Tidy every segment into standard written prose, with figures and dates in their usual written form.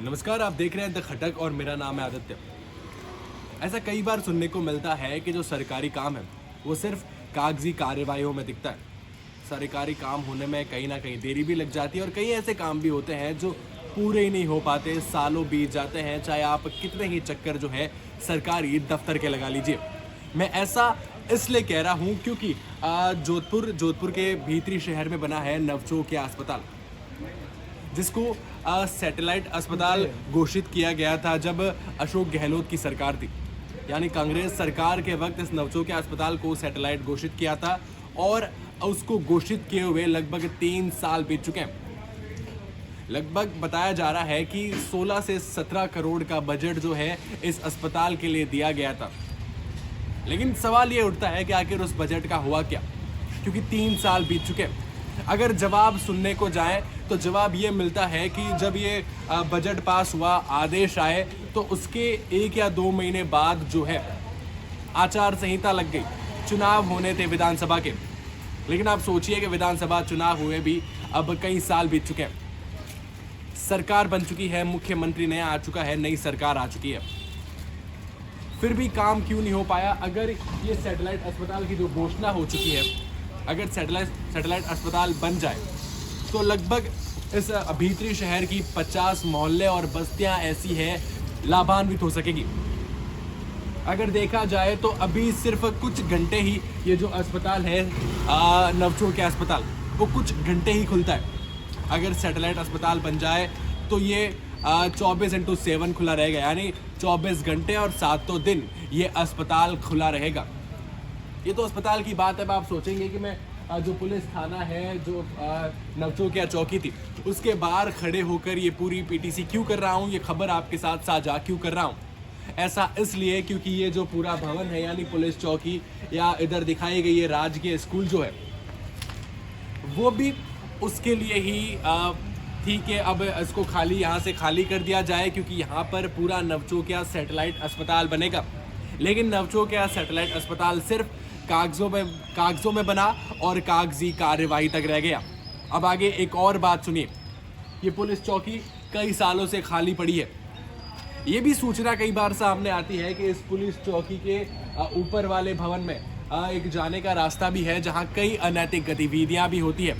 नमस्कार, आप देख रहे हैं द खटक और मेरा नाम है आदित्य। ऐसा कई बार सुनने को मिलता है कि जो सरकारी काम है वो सिर्फ कागजी कार्यवाहियों में दिखता है। सरकारी काम होने में कहीं ना कहीं देरी भी लग जाती है और कई ऐसे काम भी होते हैं जो पूरे ही नहीं हो पाते, सालों बीत जाते हैं, चाहे आप कितने ही चक्कर जो है सरकारी दफ्तर के लगा लीजिए। मैं ऐसा इसलिए कह रहा हूँ क्योंकि जोधपुर के भीतरी शहर में बना है नवचोकिया अस्पताल, जिसको सैटेलाइट अस्पताल घोषित किया गया था जब अशोक गहलोत की सरकार थी। यानी कांग्रेस सरकार के वक्त इस नवचोकिया अस्पताल को सैटेलाइट घोषित किया था और उसको घोषित किए हुए लगभग 3 साल बीत चुके हैं। लगभग बताया जा रहा है कि 16 से 17 करोड़ का बजट जो है इस अस्पताल के लिए दिया गया था। लेकिन सवाल ये उठता है कि आखिर उस बजट का हुआ क्या, क्योंकि 3 साल बीत चुके हैं। अगर जवाब सुनने को जाए तो जवाब ये मिलता है कि जब ये बजट पास हुआ, आदेश आए, तो उसके 1 या 2 महीने बाद जो है आचार संहिता लग गई। चुनाव होने थे विधानसभा के, लेकिन आप सोचिए कि विधानसभा चुनाव हुए भी अब कई साल बीत चुके हैं। सरकार बन चुकी है, मुख्यमंत्री नया आ चुका है, नई सरकार आ चुकी है, फिर भी काम क्यों नहीं हो पाया? अगर ये सैटेलाइट अस्पताल की जो घोषणा हो चुकी है, अगर सैटेलाइट अस्पताल बन जाए तो लगभग इस भीतरी शहर की 50 मोहल्ले और बस्तियां ऐसी हैं लाभान्वित हो सकेगी। अगर देखा जाए तो अभी सिर्फ कुछ घंटे ही ये जो अस्पताल है नवचोकिया अस्पताल, वो कुछ घंटे ही खुलता है। अगर सैटेलाइट अस्पताल बन जाए तो ये 24x7 खुला रहेगा, यानी 24 घंटे और 7 दिन ये अस्पताल खुला रहेगा। ये तो अस्पताल की बात है। अब आप सोचेंगे कि मैं जो पुलिस थाना है, जो नवचोकिया चौकी थी, उसके बाहर खड़े होकर ये पूरी पीटीसी क्यों कर रहा हूँ, ये खबर आपके साथ साझा क्यों कर रहा हूँ? ऐसा इसलिए क्योंकि ये जो पूरा भवन है, यानी पुलिस चौकी, या इधर दिखाई गई ये राजकीय स्कूल जो है, वो भी उसके लिए ही ठीक है। अब इसको खाली यहाँ से खाली कर दिया जाए क्योंकि यहाँ पर पूरा नवचोकिया अस्पताल बनेगा। लेकिन नवचोकिया सैटेलाइट अस्पताल सिर्फ कागजों में बना और कागजी कार्यवाही तक रह गया। अब आगे एक और बात सुनिए, ये पुलिस चौकी कई सालों से खाली पड़ी है। ये भी सूचना कई बार सामने आती है कि इस पुलिस चौकी के ऊपर वाले भवन में एक जाने का रास्ता भी है जहां कई अनैतिक गतिविधियां भी होती है।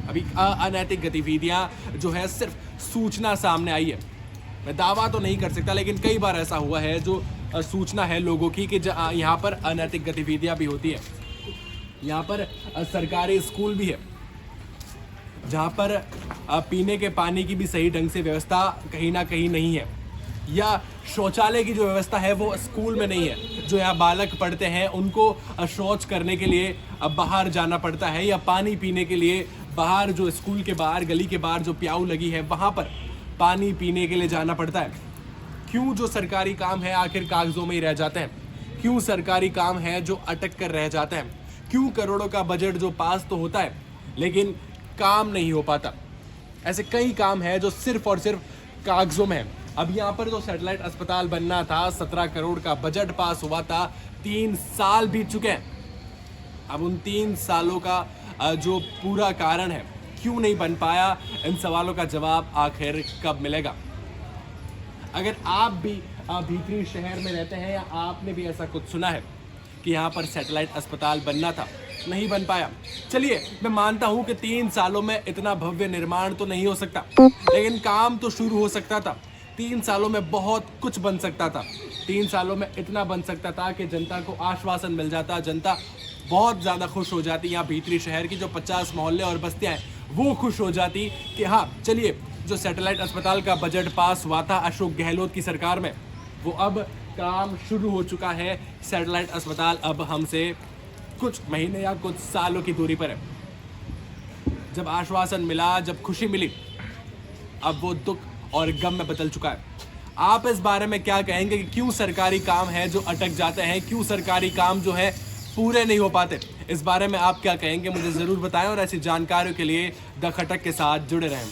अभी अनैतिक गतिविधियां जो है सिर्फ सूचना सामने आई है। मैं दावा तो नहीं कर सकता, लेकिन कई बार ऐसा हुआ है जो सूचना है लोगों की कि यहाँ पर अनैतिक गतिविधियां भी होती है। यहाँ पर सरकारी स्कूल भी है जहाँ पर पीने के पानी की भी सही ढंग से व्यवस्था कहीं ना कहीं नहीं है, या शौचालय की जो व्यवस्था है वो स्कूल में नहीं है। जो यहाँ बालक पढ़ते हैं उनको शौच करने के लिए बाहर जाना पड़ता है, या पानी पीने के लिए बाहर, जो स्कूल के बाहर गली के बाहर जो प्याऊ लगी है वहाँ पर पानी पीने के लिए जाना पड़ता है। क्यों जो सरकारी काम है आखिर कागजों में ही रह जाते हैं? क्यों सरकारी काम है जो अटक कर रह जाते हैं? क्यों करोड़ों का बजट जो पास तो होता है लेकिन काम नहीं हो पाता? ऐसे कई काम है जो सिर्फ और सिर्फ कागजों में है। अब यहाँ पर जो सैटेलाइट अस्पताल बनना था, 17 करोड़ का बजट पास हुआ था, 3 साल बीत चुके हैं। अब उन 3 सालों का जो पूरा कारण है क्यों नहीं बन पाया, इन सवालों का जवाब आखिर कब मिलेगा? अगर आप भी भीतरी शहर में रहते हैं या आपने भी ऐसा कुछ सुना है कि यहाँ पर सैटेलाइट अस्पताल बनना था, नहीं बन पाया, चलिए मैं मानता हूँ कि 3 सालों में इतना भव्य निर्माण तो नहीं हो सकता, लेकिन काम तो शुरू हो सकता था। 3 सालों में बहुत कुछ बन सकता था। 3 सालों में इतना बन सकता था कि जनता को आश्वासन मिल जाता, जनता बहुत ज़्यादा खुश हो जाती। यहाँ भीतरी शहर की जो 50 मोहल्ले और बस्तियाँ हैं वो खुश हो जाती कि हाँ चलिए, जो सैटेलाइट अस्पताल का बजट पास हुआ था अशोक गहलोत की सरकार में, वो अब काम शुरू हो चुका है। सैटेलाइट अस्पताल अब हमसे कुछ महीने या कुछ सालों की दूरी पर है। जब आश्वासन मिला, जब खुशी मिली, अब वो दुख और गम में बदल चुका है। आप इस बारे में क्या कहेंगे कि क्यों सरकारी काम है जो अटक जाते हैं, क्यों सरकारी काम जो है पूरे नहीं हो पाते? इस बारे में आप क्या कहेंगे मुझे ज़रूर बताएं और ऐसी जानकारियों के लिए द खटक के साथ जुड़े रहें।